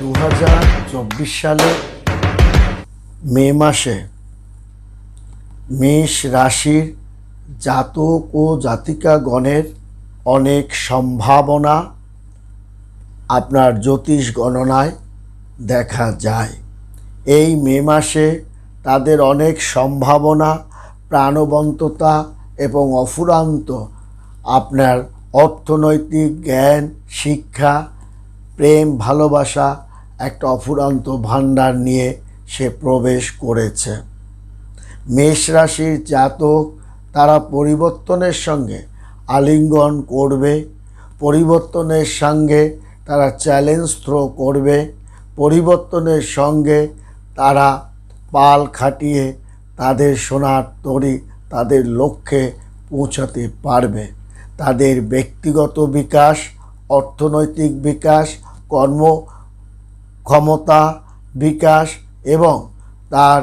2024 সালে মে মাসে মেষ রাশির জাতক ও জাতিকাগণের অনেক সম্ভাবনা আপনার জ্যোতিষ গণনায় দেখা যায়। এই মে মাসে তাদের অনেক সম্ভাবনা, প্রাণবন্ততা এবং অফুরান্ত আপনার অর্থনৈতিক জ্ঞান, শিক্ষা, প্রেম, ভালোবাসা একটা অফুরান্ত ভাণ্ডার নিয়ে সে প্রবেশ করেছে। মেষ রাশির জাতক তারা পরিবর্তনের সঙ্গে আলিঙ্গন করবে, পরিবর্তনের সঙ্গে তারা চ্যালেঞ্জ থ্রো করবে, পরিবর্তনের সঙ্গে তারা পাল খাটিয়ে তাদের সোনার তরী তাদের লক্ষ্যে পৌঁছাতে পারবে। তাদের ব্যক্তিগত বিকাশ, অর্থনৈতিক বিকাশ, কর্মক্ষমতা বিকাশ এবং তার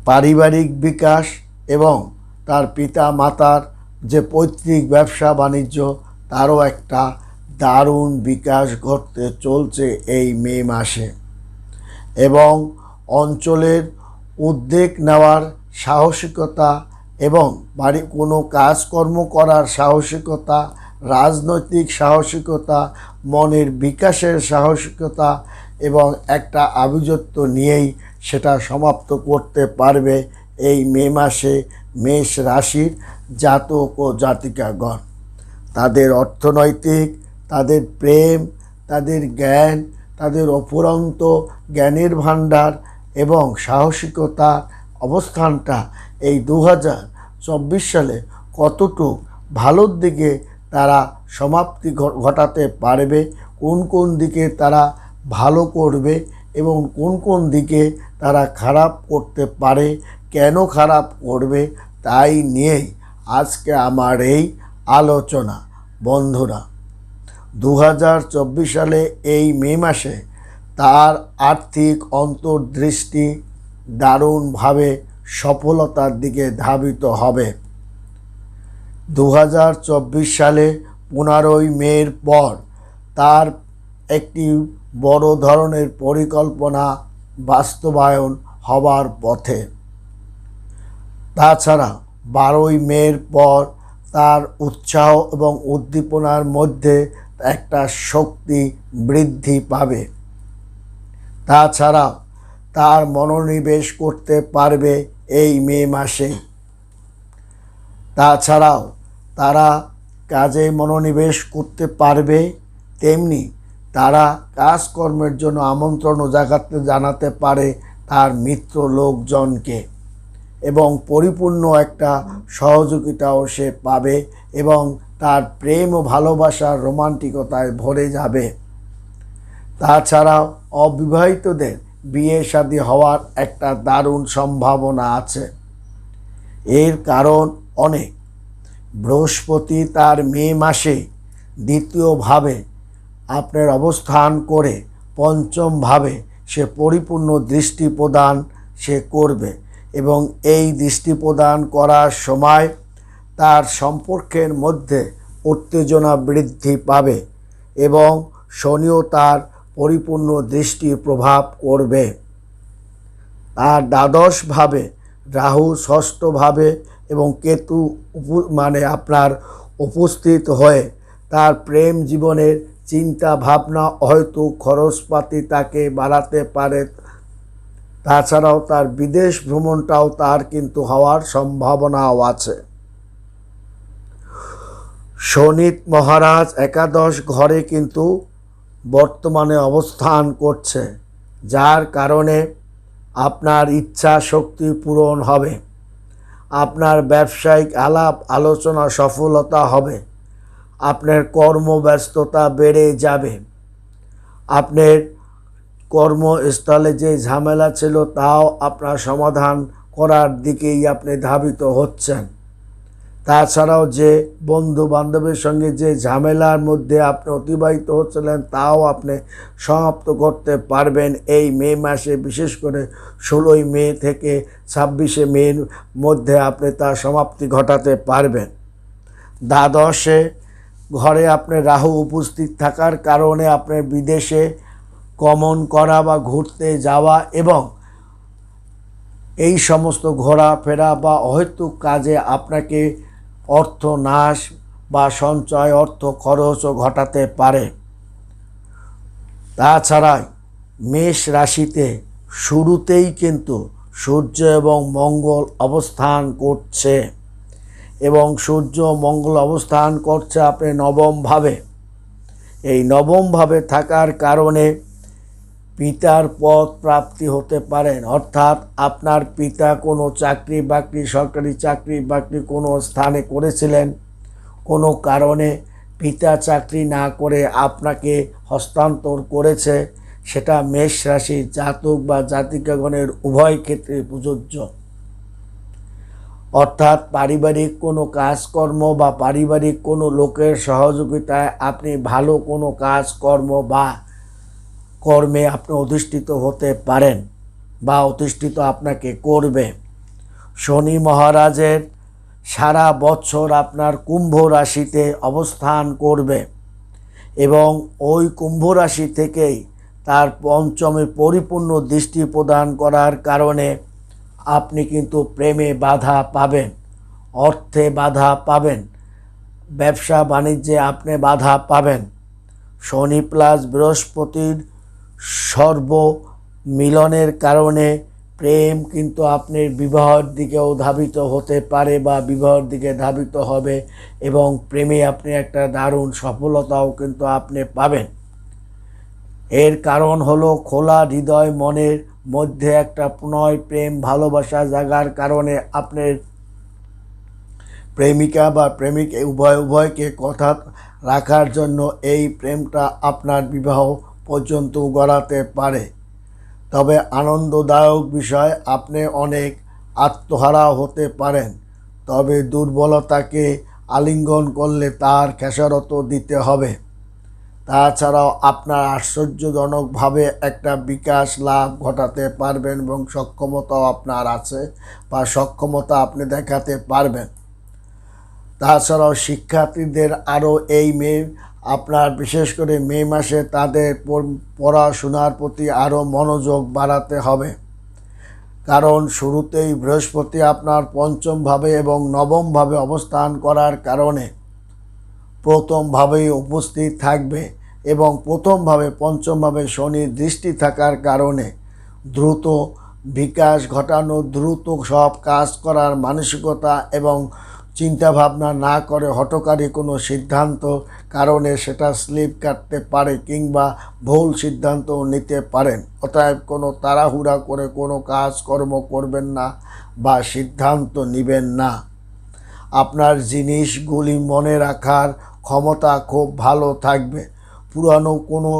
পারিবারিক বিকাশ এবং তার পিতা মাতার যে পৈতৃক ব্যবসা বাণিজ্য তারও একটা দারুণ বিকাশ ঘটতে চলছে এই মে মাসে। এবং অঞ্চলের উদ্যোগ নেওয়ার সাহসিকতা এবং কোনো কাজকর্ম করার সাহসিকতা, রাজনৈতিক সাহসিকতা, মনের বিকাশের সাহসিকতা এবং একটা আভিজাত্য নিয়েই সেটা সমাপ্ত করতে পারবে এই মে মাসে মেষ রাশির জাতক ও জাতিকাগণ। তাদের অর্থনৈতিক, তাদের প্রেম, তাদের জ্ঞান, তাদের অফুরন্ত জ্ঞানের ভাণ্ডার এবং সাহসিকতা অবস্থানটা এই 2024 সালে কতটুকু ভালোর দিকে তারা সমাপ্তি ঘটাতে পারবে, কোন কোন দিকে তারা ভালো করবে এবং কোন কোন দিকে তারা খারাপ করতে পারে, কেন খারাপ করবে, তাই নিয়েই আজকে আমার এই আলোচনা। বন্ধুরা, 2024 সালে এই মে মাসে তার আর্থিক অন্তর্দৃষ্টি দারুণভাবে সফলতার দিকে ধাবিত হবে। 2024 সালে 15ই মের পর তার একটি বড় ধরনের পরিকল্পনা বাস্তবায়ন হবার পথে। তাছাড়া 12ই মের পর তার উৎসাহ এবং উদ্দীপনার মধ্যে একটা শক্তি বৃদ্ধি পাবে। তাছাড়া তার মনোনিবেশ করতে পারবে এই মে মাসে। তাছাড়াও তারা কাজে মনোনিবেশ করতে পারবে, তেমনি তারা কাজকর্মের জন্য আমন্ত্রণও জানাতে পারে তার মিত্র লোকজনকে এবং পরিপূর্ণ একটা সহযোগিতাও সে পাবে এবং তার প্রেম ও ভালোবাসার রোমান্টিকতায় ভরে যাবে। তাছাড়াও অবিবাহিতদের বিয়ে শাদী হওয়ার একটা দারুণ সম্ভাবনা আছে। এর কারণ অনেক। বৃহস্পতি তার মে মাসে দ্বিতীয়ভাবে আপনার অবস্থান করে পঞ্চমভাবে সে পরিপূর্ণ দৃষ্টি প্রদান সে করবে এবং এই দৃষ্টি প্রদান করার সময় তার সম্পর্কের মধ্যে উত্তেজনা বৃদ্ধি পাবে এবং শনিও তার পরিপূর্ণ দৃষ্টি প্রভাব করবে। তার দ্বাদশভাবে রাহু, ষষ্ঠভাবে এবং কেতু আপনার উপস্থিত হয়ে তার প্রেম জীবনের চিন্তা ভাবনা হয়তো খরচপাতি তাকে বাড়াতে পারে। তাছাড়াও তার বিদেশ ভ্রমণটাও তার কিন্তু হওয়ার সম্ভাবনাও আছে। শনি মহারাজ একাদশ ঘরে কিন্তু বর্তমানে অবস্থান করছে, যার কারণে আপনার ইচ্ছা শক্তি পূরণ হবে, আপনার ব্যবসায়িক আলাপ আলোচনা সফলতা হবে, আপনার কর্মব্যস্ততা বেড়ে যাবে, আপনার কর্মস্থলে যে ঝামেলা ছিল তাও আপনার সমাধান করার দিকেই আপনি ধাবিত হচ্ছেন। তাছাড়াও যে বন্ধু বান্ধবের সঙ্গে যে ঝামেলার মধ্যে আপনি অতিবাহিত হচ্ছিলেন তাও আপনি সমাপ্ত করতে পারবেন এই মে মাসে। বিশেষ করে 16ই মে থেকে 26শে মের মধ্যে আপনি তার সমাপ্তি ঘটাতে পারবেন। দ্বাদশে ঘরে আপনার রাহু উপস্থিত থাকার কারণে আপনার বিদেশে গমন করা বা ঘুরতে যাওয়া এবং এই সমস্ত ঘোরাফেরা বা অহেতুক কাজে আপনাকে অর্থ নাশ বা সঞ্চয় অর্থ খরচও ঘটাতে পারে। তাছাড়া মেষ রাশিতে শুরুতেই কিন্তু সূর্য এবং মঙ্গল অবস্থান করছে এবং সূর্য মঙ্গল অবস্থান করছে আপনি নবমভাবে। এই নবমভাবে থাকার কারণে পিতার পদ প্রাপ্তি হতে পারেন, অর্থাৎ আপনার পিতা কোনো চাকরি বাকরি, সরকারি চাকরি বাকরি কোনো স্থানে করেছিলেন, কোনো কারণে পিতা চাকরি না করে আপনাকে হস্তান্তর করেছে, সেটা মেষ রাশির জাতক বা জাতিকাগণের উভয় ক্ষেত্রে প্রযোজ্য। অর্থাৎ পারিবারিক কোনো কাজকর্ম বা পারিবারিক কোনো লোকের সহযোগিতায় আপনি ভালো কোনো কাজকর্ম বা কর্মে আপনি অধিষ্ঠিত হতে পারেন বা অধিষ্ঠিত আপনাকে করবে। শনি মহারাজের সারা বছর আপনার কুম্ভ রাশিতে অবস্থান করবে এবং ওই কুম্ভ রাশি থেকেই তার পঞ্চমে পরিপূর্ণ দৃষ্টি প্রদান করার কারণে আপনি কিন্তু প্রেমে বাধা পাবেন, অর্থে বাধা পাবেন, ব্যবসা বাণিজ্যে আপনি বাধা পাবেন। শনি প্লাস বৃহস্পতির সর্বমিলনের কারণে প্রেম কিন্তু আপনার বিবাহের দিকেও ধাবিত হতে পারে বা বিবাহের দিকে ধাবিত হবে এবং প্রেমে আপনি একটা দারুণ সফলতাও কিন্তু আপনি পাবেন। এর কারণ হলো খোলা হৃদয় মনের মধ্যে একটা পুনঃ প্রেম ভালোবাসা জাগার কারণে আপনার প্রেমিকা বা প্রেমিক উভয়কে কথা রাখার জন্য এই প্রেমটা আপনার বিবাহ পর্যন্ত গড়াতে পারে। তবে আনন্দদায়ক বিষয়, আপনি অনেক আত্মহারা হতে পারেন, তবে দুর্বলতাকে আলিঙ্গন করলে তার খেসারত দিতে হবে। তাছাড়াও আপনার আশ্চর্যজনকভাবে একটা বিকাশ লাভ ঘটাতে পারবেন এবং সক্ষমতাও আপনার আছে বা সক্ষমতা আপনি দেখাতে পারবেন। তাছাড়াও শিক্ষার্থীদের আরও এই আপনার বিশেষ করে মে মাসে তাদের পড়াশোনার প্রতি আরও মনোযোগ বাড়াতে হবে, কারণ শুরুতেই বৃহস্পতি আপনার পঞ্চমভাবে এবং নবমভাবে অবস্থান করার কারণে প্রথমভাবেই উপস্থিত থাকবে এবং প্রথমভাবে পঞ্চমভাবে শনির দৃষ্টি থাকার কারণে দ্রুত বিকাশ ঘটানো, দ্রুত সব কাজ করার মানসিকতা এবং চিন্তাভাবনা না করে হঠকারী কোনো সিদ্ধান্ত কারণে সেটা স্লিপ কাটতে পারে কিংবা ভুল সিদ্ধান্ত নিতে পারেন। অতএব কোনো তাড়াহুড়া করে কোনো কাজকর্ম করবেন না বা সিদ্ধান্ত নেবেন না। আপনার জিনিসগুলি মনে রাখার ক্ষমতা খুব ভালো থাকবে। পুরানো কোনো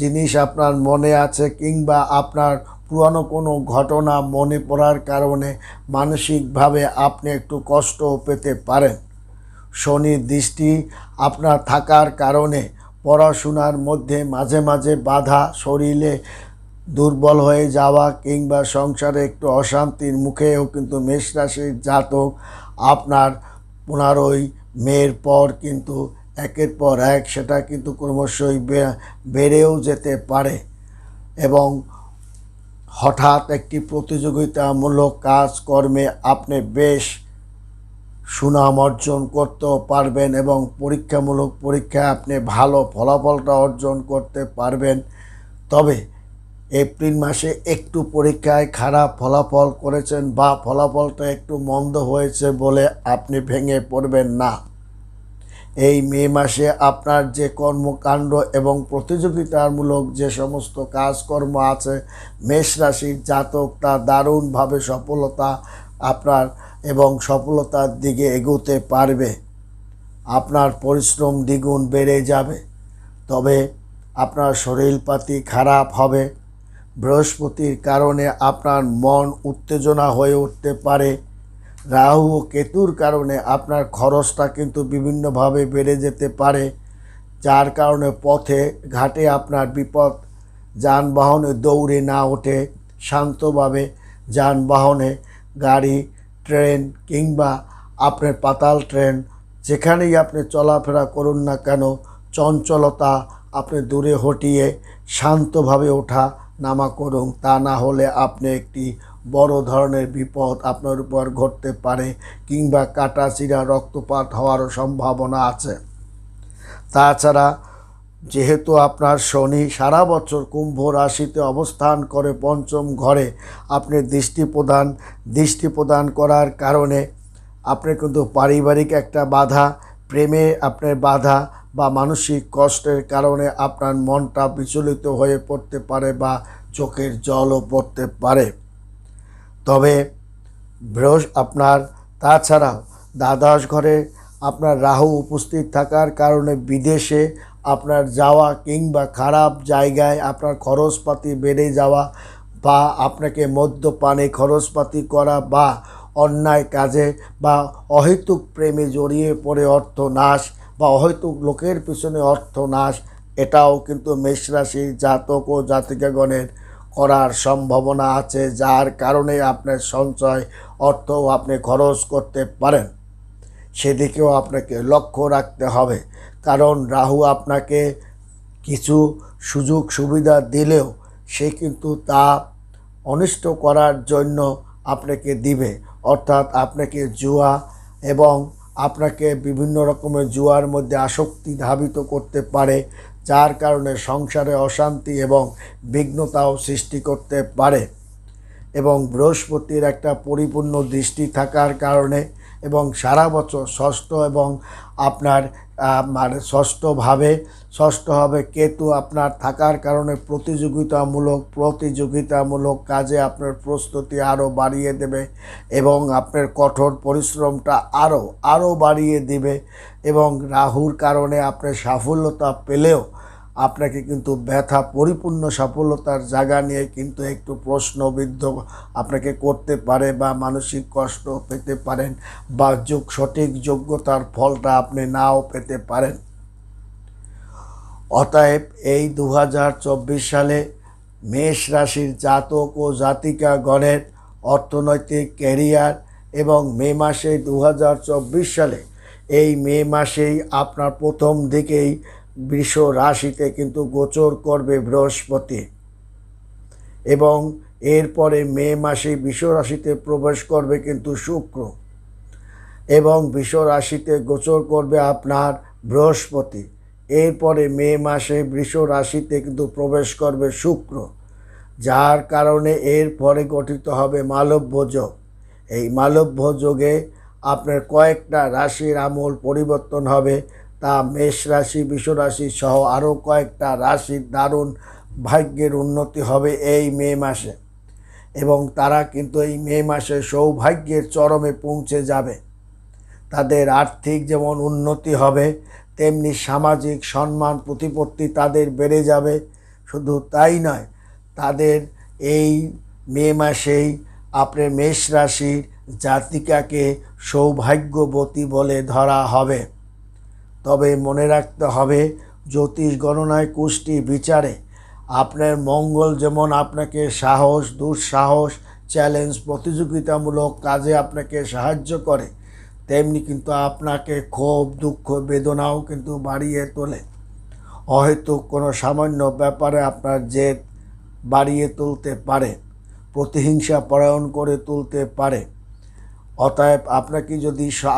জিনিস আপনার মনে আছে কিংবা আপনার পুরানো কোনো ঘটনা মনে পড়ার কারণে মানসিকভাবে আপনি একটু কষ্টও পেতে পারেন। শনির দৃষ্টি আপনার থাকার কারণে পড়াশোনার মধ্যে মাঝে মাঝে বাধা, শরীরে দুর্বল হয়ে যাওয়া কিংবা সংসারে একটু অশান্তির মুখেও কিন্তু মেষ রাশির জাতক আপনার 15ই মের পর কিন্তু একের পর এক সেটা কিন্তু ক্রমশই বেড়েও যেতে পারে এবং হঠাৎ একটি প্রতিযোগিতামূলক কাজকর্মে আপনি বেশ সুনাম অর্জন করতেও পারবেন এবং পরীক্ষামূলক পরীক্ষায় আপনি ভালো ফলাফলটা অর্জন করতে পারবেন। তবে এপ্রিল মাসে একটু পরীক্ষায় খারাপ ফলাফল করেছেন বা ফলাফলটা একটু মন্দ হয়েছে বলে আপনি ভেঙে পড়বেন না। এই মে মাসে আপনার যে কর্মকাণ্ড এবং প্রতিযোগিতামূলক যে সমস্ত কাজকর্ম আছে মেষ রাশির জাতক তা দারুণভাবে সফলতা আপনার এবং সফলতার দিকে এগোতে পারবে। আপনার পরিশ্রম দ্বিগুণ বেড়ে যাবে। তবে আপনার শরীরপাতি খারাপ হবে। বৃহস্পতির কারণে আপনার মন উত্তেজনা হয়ে উঠতে পারে। রাহু ও কেতুর কারণে আপনার খরচটা কিন্তু বিভিন্নভাবে বেড়ে যেতে পারে, যার কারণে পথে ঘাটে আপনার বিপদ। যানবাহনে দৌড়ে না ওঠে শান্তভাবে যানবাহনে, গাড়ি, ট্রেন কিংবা আপনার পাতাল ট্রেন যেখানেই আপনি চলাফেরা করুন না কেন চঞ্চলতা আপনি দূরে হটিয়ে শান্তভাবে ওঠা নামা করুন। তা না হলে আপনি একটি বড় ধরনের বিপদ আপনার উপর ঘটতে পারে, কিংবা কাটাছিঁড়া রক্তপাত হওয়ারও সম্ভাবনা আছে। তাছাড়া যেহেতু আপনার শনি সারা বছর কুম্ভ রাশিতে অবস্থান করে পঞ্চম ঘরে আপনি দৃষ্টি প্রদান করার কারণে আপনি কিন্তু পারিবারিক একটা বাধা, প্রেমে আপনার বাধা বা মানসিক কষ্টের কারণে আপনার মনটা বিচলিত হয়ে পড়তে পারে বা চোখের জলও পড়তে পারে। তবে আপনার তাছাড়াও দ্বাদশ ঘরে আপনার রাহু উপস্থিত থাকার কারণে বিদেশে আপনার যাওয়া কিংবা খারাপ জায়গায় আপনার খরচপাতি বেড়ে যাওয়া বা আপনাকে মদ্যপানে খরচপাতি করা বা অন্যায় কাজে বা অহেতুক প্রেমে জড়িয়ে পড়ে অর্থ নাশ বা অহেতুক লোকের পিছনে অর্থ নাশ, এটাও কিন্তু মেষ রাশির জাতক ও জাতিকাগণের করার সম্ভাবনা আছে, যার কারণে আপনার সঞ্চয় অর্থও আপনি খরচ করতে পারেন। সেদিকেও আপনাকে লক্ষ্য রাখতে হবে, কারণ রাহু আপনাকে কিছু সুযোগ সুবিধা দিলেও সে কিন্তু তা অনিষ্ট করার জন্য আপনাকে দিবে। অর্থাৎ আপনাকে জুয়া এবং আপনাকে বিভিন্ন রকমের জুয়ার মধ্যে আসক্তি ধাবিত করতে পারে, যার কারণে সংসারে অশান্তি এবং বিঘ্নতাও সৃষ্টি করতে পারে। এবং বৃহস্পতির একটা পরিপূর্ণ দৃষ্টি থাকার কারণে এবং সারা বছর ষষ্ঠ এবং আপনার মানে ষষ্ঠভাবে কেতু আপনার থাকার কারণে প্রতিযোগিতামূলক কাজে আপনার প্রস্তুতি আরও বাড়িয়ে দেবে এবং আপনার কঠোর পরিশ্রমটা আরও বাড়িয়ে দেবে। এবং রাহুর কারণে আপনি সাফল্যতা পেলেও আপনাকে কিন্তু পরিপূর্ণ সফলতার জায়গা নিয়ে কিন্তু একটু প্রশ্নবিদ্ধ আপনাকে করতে পারে বা মানসিক কষ্ট পেতে পারেন বা সঠিক যোগ্যতার ফলটা আপনি নাও পেতে পারেন। অতএব এই 2024 সালে মেষ রাশির জাতক ও জাতিকাগণের অর্থনৈতিক ক্যারিয়ার এবং মে মাসে 2024 সালে এই মে মাসেই আপনার প্রথম দিকেই বৃষ রাশিতে কিন্তু গোচর করবে বৃহস্পতি, এবং এরপরে মে মাসে বৃষ রাশিতে প্রবেশ করবে কিন্তু শুক্র, এবং বৃষ রাশিতে গোচর করবে আপনার বৃহস্পতি। এরপরে মে মাসে বৃষ রাশিতে কিন্তু প্রবেশ করবে শুক্র, যার কারণে এরপরে গঠিত হবে মালব্য যোগ। এই মালব্য যোগে আপনার কয়েকটা রাশির আমূল পরিবর্তন হবে, তা মেষ রাশি, বৃষ রাশি সহ আরও কয়েকটা রাশির দারুণ ভাগ্যের উন্নতি হবে এই মে মাসে, এবং তারা কিন্তু এই মে মাসে সৌভাগ্যের চরমে পৌঁছে যাবে। তাদের আর্থিক যেমন উন্নতি হবে, তেমনি সামাজিক সম্মান প্রতিপত্তি তাদের বেড়ে যাবে। শুধু তাই নয়, তাদের এই মে মাসেই আপনার মেষ রাশির জাতিকাকে সৌভাগ্যবতী বলে ধরা হবে। তবে মনে রাখতে হবে, জ্যোতিষ গণনায় কুষ্টি বিচারে আপনার মঙ্গল যেমন আপনাকে সাহস, দুঃসাহস, চ্যালেঞ্জ, প্রতিযোগিতামূলক কাজে আপনাকে সাহায্য করে, তেমনি কিন্তু আপনাকে ক্ষোভ, দুঃখ, বেদনাও কিন্তু বাড়িয়ে তোলে। অহেতুক কোনো সামান্য ব্যাপারে আপনার জেদ বাড়িয়ে তুলতে পারে, প্রতিহিংসা পরায়ণ করে তুলতে পারে। অতএব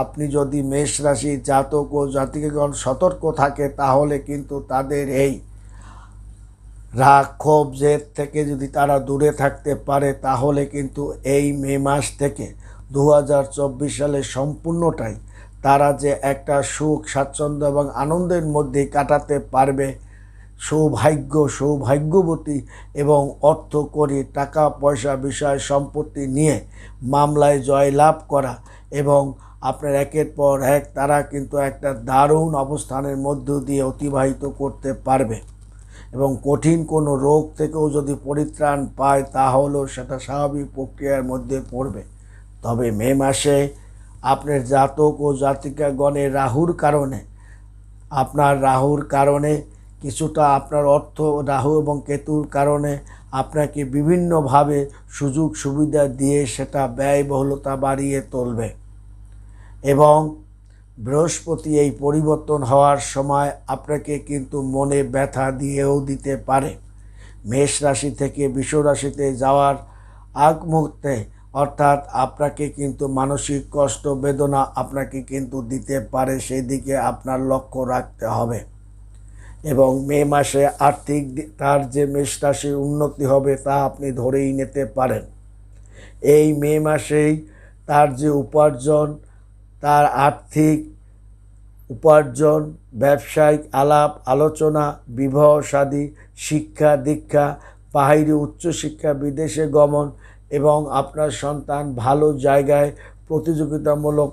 আপনি যদি মেষ রাশির জাতক ও জাতিকাগণ সতর্ক থাকে, তাহলে কিন্তু তাদের এই রাগ, ক্ষোভ, জেদ থেকে যদি তারা দূরে থাকতে পারে, তাহলে কিন্তু এই মে মাস থেকে 2024 সালের সম্পূর্ণটাই তারা যে একটা সুখ, স্বাচ্ছন্দ্য এবং আনন্দের মধ্যে কাটাতে পারবে। সৌভাগ্যবতী এবং অর্থকরী, টাকা পয়সা, বিষয় সম্পত্তি নিয়ে মামলায় জয়লাভ করা এবং আপনার একের পর এক তারা কিন্তু একটা দারুণ অবস্থানের মধ্য দিয়ে অতিবাহিত করতে পারবে। এবং কঠিন কোনো রোগ থেকেও যদি পরিত্রাণ পায়, তাহলেও সেটা স্বাভাবিক প্রক্রিয়ার মধ্যে পড়বে। তবে মে মাসে আপনার জাতক ও জাতিকাগণের রাহুর কারণে কিছুটা আপনার অর্থ, রাহু এবং কেতুর কারণে আপনাকে বিভিন্নভাবে সুযোগ সুবিধা দিয়ে সেটা ব্যয়বহুলতা বাড়িয়ে তুলবে। এবং বৃহস্পতি এই পরিবর্তন হওয়ার সময় আপনাকে কিন্তু মনে ব্যথা দিয়েও দিতে পারে। মেষ রাশি থেকে বৃষ রাশিতে যাওয়ার আগ মুহূর্তে অর্থাৎ আপনাকে কিন্তু মানসিক কষ্ট বেদনা আপনাকে কিন্তু দিতে পারে, সেই দিকে আপনার লক্ষ্য রাখতে হবে। এবং মে মাসে আর্থিক তার যে মেষ রাশির উন্নতি হবে তা আপনি ধরেই নিতে পারেন। এই মে মাসেই তার যে উপার্জন, তার আর্থিক উপার্জন, ব্যবসায়িক আলাপ আলোচনা, বিবাহ শাদী, শিক্ষা দীক্ষা, বাহিরে উচ্চশিক্ষা, বিদেশে গমন এবং আপনার সন্তান ভালো জায়গায় প্রতিযোগিতামূলক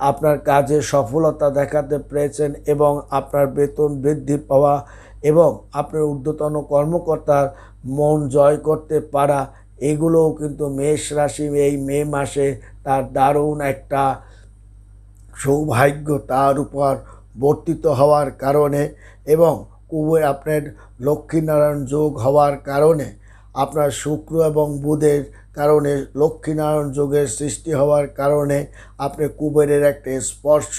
আপনার কাজে সফলতা দেখাতে পেরেছেন এবং আপনার বেতন বৃদ্ধি পাওয়া এবং আপনার ঊর্ধ্বতন কর্মকর্তার মন জয় করতে পারা, এগুলোও কিন্তু মেষ রাশি এই মে মাসে তার দারুণ একটা সৌভাগ্য তার উপর বর্তিত হওয়ার কারণে এবং আপনার লক্ষ্মীনারায়ণ যোগ হওয়ার কারণে, আপনার শুক্র এবং বুধের কারণে লক্ষ্মীনারায়ণ যোগের সৃষ্টি হওয়ার কারণে আপনি কুবেরের একটা স্পর্শ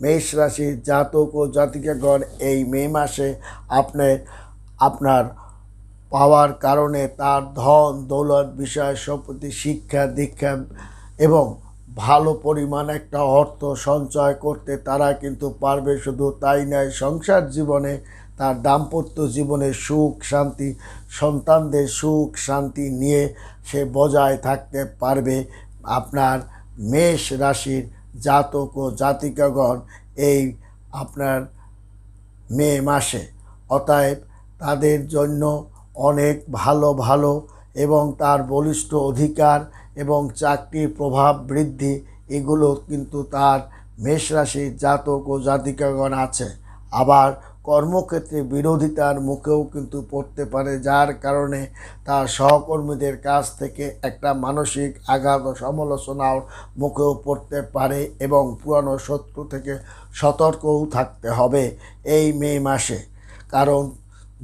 মেষ রাশির জাতক ও জাতিকাগণ এই মে মাসে আপনার পাওয়ার কারণে তার ধন দৌলত, বিষয় সম্পত্তি, শিক্ষা দীক্ষা এবং ভালো পরিমাণ একটা অর্থ সঞ্চয় করতে তারা কিন্তু পারবে। শুধু তাই নয়, সংসার জীবনে তার দাম্পত্য জীবনে সুখ শান্তি, সন্তানদের সুখ শান্তি নিয়ে সে বজায় থাকতে পারবে। আপনার মেষ রাশির জাতক ও জাতিকাগণ এই আপনার মে মাসে, অতএব তাদের জন্য অনেক ভালো ভালো এবং তার বলিষ্ঠ অধিকার এবং চাকরির প্রভাব বৃদ্ধি, এগুলো কিন্তু তার মেষ রাশির জাতক ও জাতিকাগণ আছে। আবার কর্মক্ষেত্রে বিরোধিতার মুখেও কিন্তু পড়তে পারে, যার কারণে তার সহকর্মীদের কাছ থেকে একটা মানসিক আঘাত ও সমালোচনার মুখেও পড়তে পারে এবং পুরানো শত্রু থেকে সতর্কও থাকতে হবে এই মে মাসে। কারণ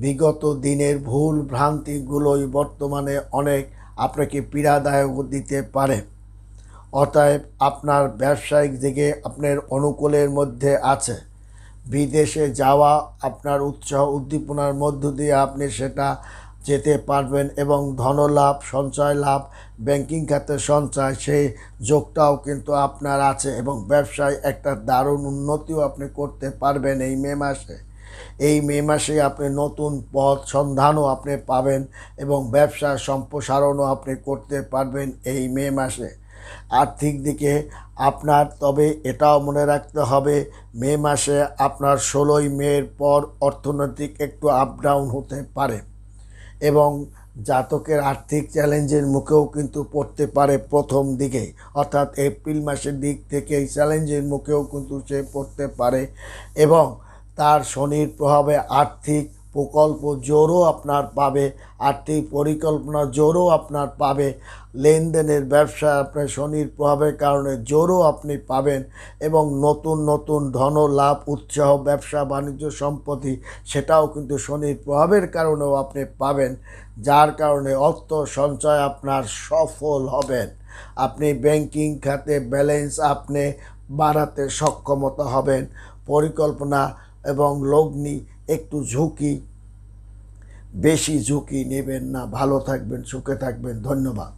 বিগত দিনের ভুল ভ্রান্তিগুলোই বর্তমানে অনেক আপনাকে পীড়াদায়ক দিতে পারে। অতএব আপনার ব্যবসায়িক দিকে আপনার অনুকূলের মধ্যে আছে। বিদেশে যাওয়া আপনার উৎসাহ উদ্দীপনার মধ্য দিয়ে আপনি সেটা যেতে পারবেন এবং ধনলাভ, সঞ্চয় লাভ, ব্যাংকিং খাতে সঞ্চয়, সেই যোগটাও কিন্তু আপনার আছে এবং ব্যবসায় একটা দারুণ উন্নতিও আপনি করতে পারবেন এই মে মাসে। এই মে মাসে আপনি নতুন পথ সন্ধানও আপনি পাবেন এবং ব্যবসার সম্প্রসারণও আপনি করতে পারবেন এই মে মাসে। আর্থিক দিকে আপনার তবে এটাও মনে রাখতে হবে, মে মাসে আপনার 16ই মের পর অর্থনৈতিক একটু আপ ডাউন হতে পারে এবং জাতকের আর্থিক চ্যালেঞ্জের মুখেও কিন্তু পড়তে পারে প্রথম দিকে, অর্থাৎ এপ্রিল মাসের দিক থেকে এই চ্যালেঞ্জের মুখেও কিন্তু সে পড়তে পারে এবং তার শনির প্রভাবে আর্থিক প্রকল্প জোরও আপনার পাবে, আর্থিক পরিকল্পনা জোরও আপনার পাবে, লেনদেনের ব্যবসা আপনার শনির প্রভাবের কারণে জোরও আপনি পাবেন এবং নতুন নতুন ধন লাভ, উৎসাহ, ব্যবসা বাণিজ্য, সম্পত্তি সেটাও কিন্তু শনির প্রভাবের কারণেও আপনি পাবেন, যার কারণে অর্থ সঞ্চয় আপনার সফল হবেন। আপনি ব্যাংকিং খাতে ব্যালেন্স আপনি বাড়াতে সক্ষমতা হবেন। পরিকল্পনা এবং লগ্নি একটু বেশি ঝুঁকি নেবেন না। ভালো থাকবেন, সুখে থাকবেন। ধন্যবাদ।